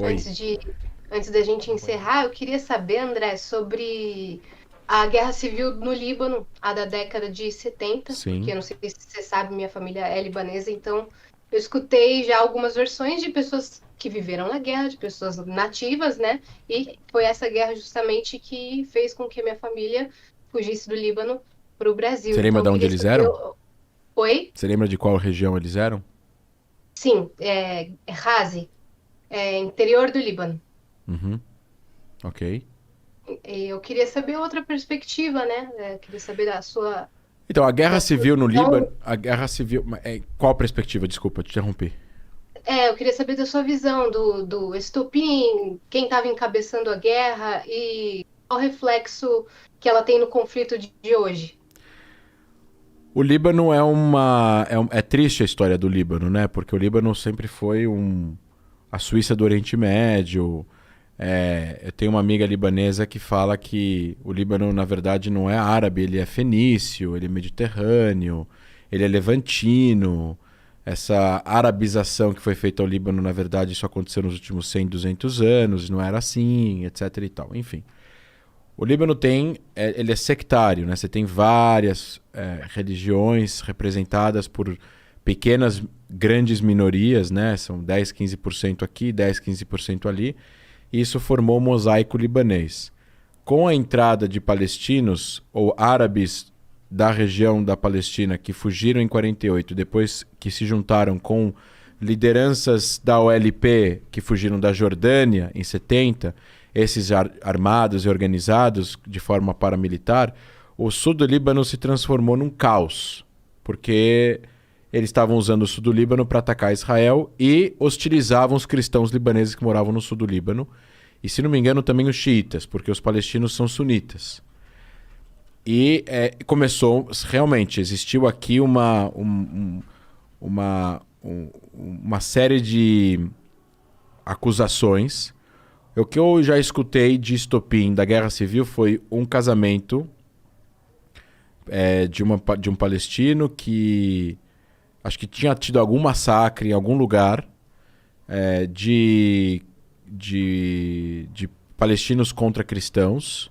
Oi. Antes de, antes da gente encerrar, eu queria saber, André, sobre a guerra civil no Líbano, a da década de 70, porque Sim. eu não sei se você sabe, minha família é libanesa, então eu escutei já algumas versões de pessoas que viveram na guerra, de pessoas nativas, né? E foi essa guerra justamente que fez com que a minha família fugisse do Líbano para o Brasil. Você lembra Então de eu onde queria eles saber. eram? Oi? Você lembra de qual região eles eram? Sim, é Razi, interior do Líbano. Uhum. Ok. E eu queria saber outra perspectiva, né? Queria saber Então, a guerra da sua civil no Líbano, visão. a guerra civil, qual perspectiva? Desculpa, te interrompi. Eu queria saber da sua visão do estopim, quem estava encabeçando a guerra e qual reflexo que ela tem no conflito de hoje. O Líbano é triste a história do Líbano, né? Porque o Líbano sempre foi a Suíça do Oriente Médio. Eu tenho uma amiga libanesa que fala que o Líbano, na verdade, não é árabe, ele é fenício, ele é mediterrâneo, ele é levantino. Essa arabização que foi feita ao Líbano, na verdade, isso aconteceu nos últimos 100, 200 anos, não era assim, etc e tal. Enfim. O Líbano ele é sectário, né? Você tem várias religiões representadas por pequenas, grandes minorias, né? São 10, 15% aqui, 10, 15% ali. E isso formou o mosaico libanês. Com a entrada de palestinos ou árabes da região da Palestina que fugiram em 48, depois que se juntaram com lideranças da OLP que fugiram da Jordânia em 70, esses armados e organizados de forma paramilitar, o sul do Líbano se transformou num caos, porque eles estavam usando o sul do Líbano para atacar Israel e hostilizavam os cristãos libaneses que moravam no sul do Líbano. E, se não me engano, também os xiitas, porque os palestinos são sunitas. E começou, realmente, existiu aqui uma série de acusações. O que eu já escutei de estopim da Guerra Civil foi um casamento de um palestino que acho que tinha tido algum massacre em algum lugar de palestinos contra cristãos.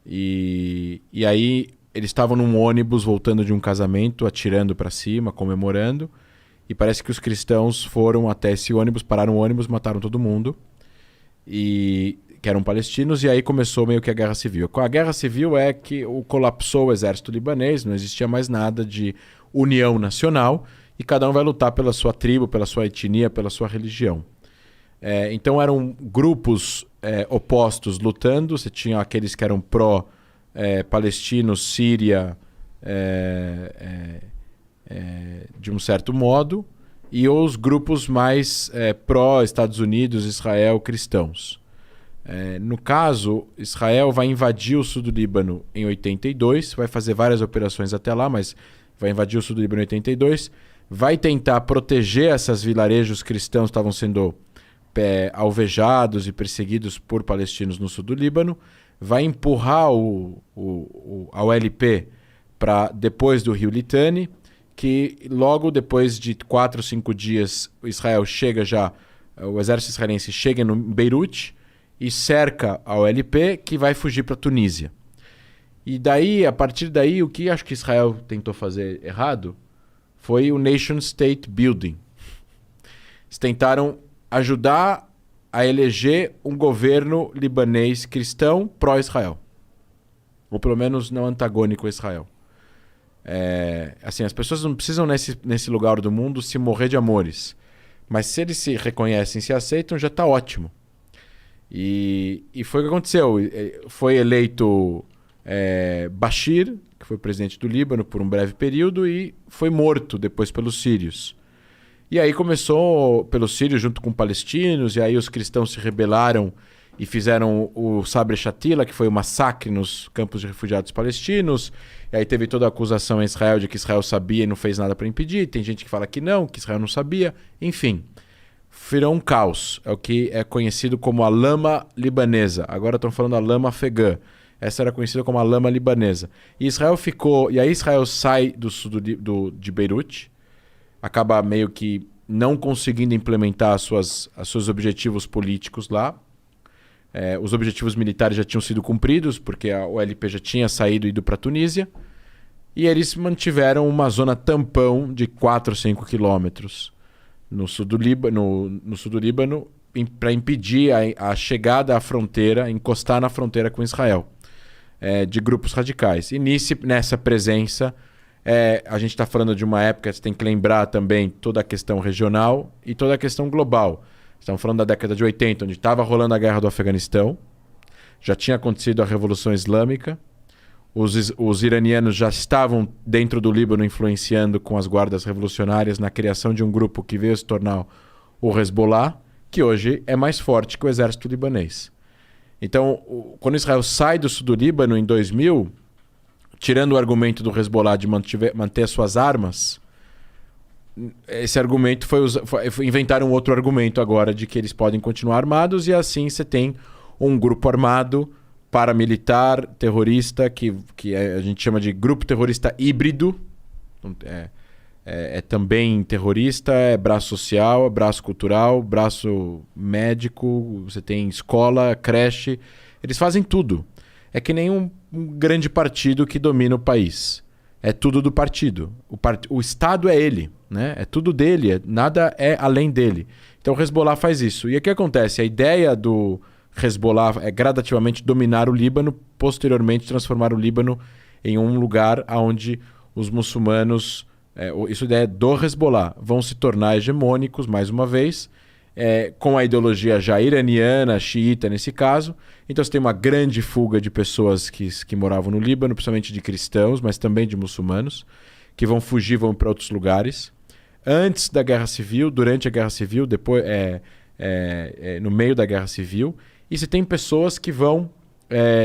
E aí eles estavam num ônibus voltando de um casamento, atirando para cima, comemorando. E parece que os cristãos foram até esse ônibus, pararam o ônibus, mataram todo mundo. E que eram palestinos, e aí começou meio que a guerra civil. A guerra civil é que colapsou o exército libanês, não existia mais nada de união nacional, e cada um vai lutar pela sua tribo, pela sua etnia, pela sua religião. Então eram grupos opostos lutando, você tinha aqueles que eram pró-palestinos, Síria, de um certo modo, e os grupos mais pró-Estados Unidos, Israel, cristãos. No caso, Israel vai invadir o sul do Líbano em 82, vai fazer várias operações até lá, mas vai invadir o sul do Líbano em 82, vai tentar proteger esses vilarejos cristãos que estavam sendo alvejados e perseguidos por palestinos no sul do Líbano, vai empurrar a OLP para depois do rio Litani, que logo depois de 4 ou 5 dias Israel chega já, o exército israelense chega em Beirute e cerca a OLP, que vai fugir para a Tunísia. E daí, a partir daí, o que acho que Israel tentou fazer errado foi o Nation State Building. Eles tentaram ajudar a eleger um governo libanês cristão pró-Israel. Ou pelo menos não antagônico a Israel. Assim, as pessoas não precisam nesse lugar do mundo se morrer de amores. Mas se eles se reconhecem, se aceitam, já está ótimo. E foi o que aconteceu. Foi eleito Bashir, que foi presidente do Líbano por um breve período, e foi morto depois pelos sírios. E aí começou pelos sírios junto com palestinos, e aí os cristãos se rebelaram e fizeram o Sabra Shatila, que foi o massacre nos campos de refugiados palestinos. E aí teve toda a acusação a Israel de que Israel sabia e não fez nada para impedir. Tem gente que fala que não, que Israel não sabia. Enfim, virou um caos. É o que é conhecido como a lama libanesa. Agora estão falando a lama afegã. Essa era conhecida como a lama libanesa. E Israel ficou... E aí Israel sai do sul de Beirute, acaba meio que não conseguindo implementar os seus objetivos políticos lá. Os objetivos militares já tinham sido cumpridos, porque a OLP já tinha saído e ido para a Tunísia. E eles mantiveram uma zona tampão de 4 ou 5 quilômetros no sul do Líbano para impedir a chegada à fronteira, encostar na fronteira com Israel, de grupos radicais. E nessa presença, a gente está falando de uma época, você tem que lembrar também toda a questão regional e toda a questão global. Estamos falando da década de 80, onde estava rolando a guerra do Afeganistão, já tinha acontecido a Revolução Islâmica, os iranianos já estavam dentro do Líbano influenciando com as guardas revolucionárias na criação de um grupo que veio se tornar o Hezbollah, que hoje é mais forte que o exército libanês. Então, quando Israel sai do sul do Líbano em 2000, tirando o argumento do Hezbollah de manter as suas armas, esse argumento inventaram outro argumento agora de que eles podem continuar armados, e assim você tem um grupo armado paramilitar, terrorista, que a gente chama de grupo terrorista híbrido. É também terrorista, é braço social, é braço cultural, braço médico, você tem escola, creche, eles fazem tudo. É que nem um grande partido que domina o país. É tudo do partido. O Estado é ele, né? É tudo dele, nada é além dele. Então o Hezbollah faz isso. E o que acontece? A ideia do Hezbollah é gradativamente dominar o Líbano, posteriormente transformar o Líbano em um lugar onde os muçulmanos, isso é ideia do Hezbollah, vão se tornar hegemônicos, mais uma vez, com a ideologia já iraniana, xiita nesse caso. Então você tem uma grande fuga de pessoas que moravam no Líbano, principalmente de cristãos, mas também de muçulmanos, que vão fugir, vão para outros lugares. Antes da Guerra Civil, durante a Guerra Civil, depois, no meio da Guerra Civil. E você tem pessoas que vão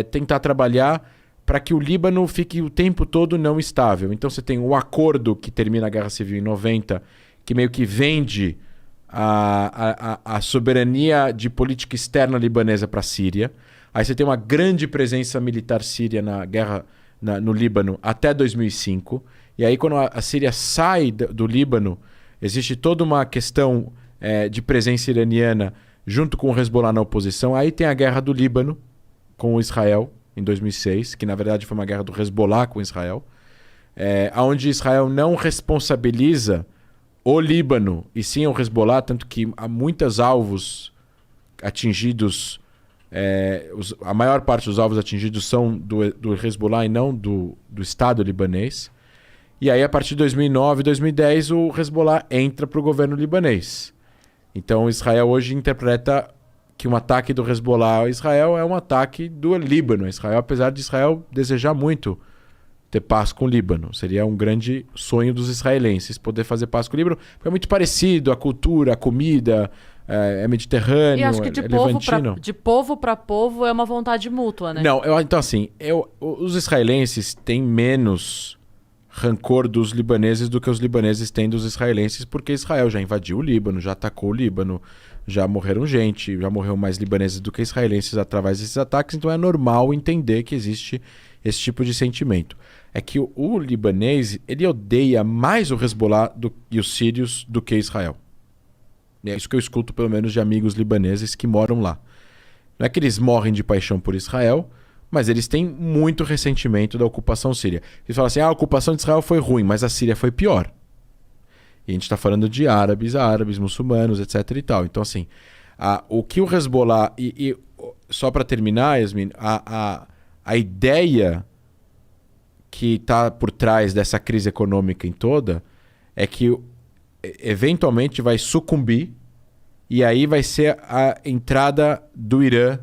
tentar trabalhar para que o Líbano fique o tempo todo não estável. Então você tem o acordo que termina a Guerra Civil em 90, que meio que vende a soberania de política externa libanesa para a Síria. Aí você tem uma grande presença militar síria na guerra no Líbano até 2005. E aí quando a Síria sai do Líbano, existe toda uma questão de presença iraniana junto com o Hezbollah na oposição. Aí tem a guerra do Líbano com Israel em 2006, que na verdade foi uma guerra do Hezbollah com Israel, onde Israel não responsabiliza o Líbano e sim o Hezbollah, tanto que há muitos alvos atingidos, a maior parte dos alvos atingidos são do Hezbollah e não do Estado libanês. E aí a partir de 2009, 2010, o Hezbollah entra para o governo libanês. Então Israel hoje interpreta que um ataque do Hezbollah a Israel é um ataque do Líbano. Israel, apesar de Israel desejar muito ter paz com o Líbano. Seria um grande sonho dos israelenses poder fazer paz com o Líbano, porque é muito parecido, a cultura, a comida, é mediterrâneo, e acho que levantino. De povo para povo é uma vontade mútua, né? Não, então assim, os israelenses têm menos rancor dos libaneses do que os libaneses têm dos israelenses, porque Israel já invadiu o Líbano, já atacou o Líbano, já morreram gente, já morreu mais libaneses do que israelenses através desses ataques, então é normal entender que existe esse tipo de sentimento. É que o libanês, ele odeia mais o Hezbollah e os sírios do que Israel. É isso que eu escuto, pelo menos, de amigos libaneses que moram lá. Não é que eles morrem de paixão por Israel, mas eles têm muito ressentimento da ocupação síria. Eles falam assim, a ocupação de Israel foi ruim, mas a Síria foi pior. E a gente está falando de árabes, muçulmanos, etc. e tal. Então, assim, o que o Hezbollah... E só para terminar, Yasmin, a ideia que está por trás dessa crise econômica em toda é que eventualmente vai sucumbir e aí vai ser a entrada do Irã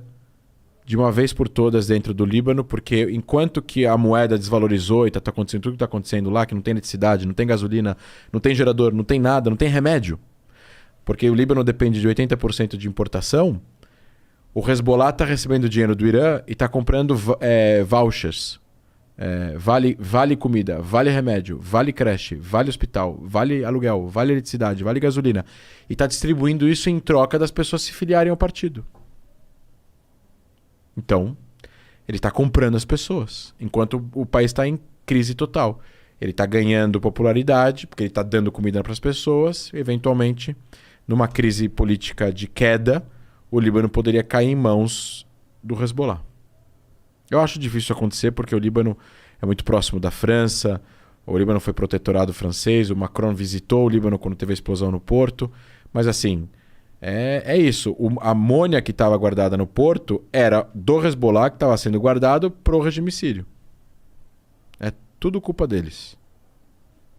de uma vez por todas dentro do Líbano, porque enquanto que a moeda desvalorizou e tá acontecendo tudo que está acontecendo lá, que não tem eletricidade, não tem gasolina, não tem gerador, não tem nada, não tem remédio, porque o Líbano depende de 80% de importação, o Hezbollah está recebendo dinheiro do Irã e está comprando vouchers. Vale comida, vale remédio, vale creche, vale hospital, vale aluguel, vale eletricidade, vale gasolina. E está distribuindo isso em troca das pessoas se filiarem ao partido. Então, ele está comprando as pessoas, enquanto o país está em crise total. Ele está ganhando popularidade, porque ele está dando comida para as pessoas. E, eventualmente, numa crise política de queda, o Líbano poderia cair em mãos do Hezbollah. Eu acho difícil isso acontecer, porque o Líbano é muito próximo da França. O Líbano foi protetorado francês. O Macron visitou o Líbano quando teve a explosão no porto. Mas, assim, é isso. A amônia que estava guardada no porto era do Hezbollah, que estava sendo guardado para o regime sírio. É tudo culpa deles.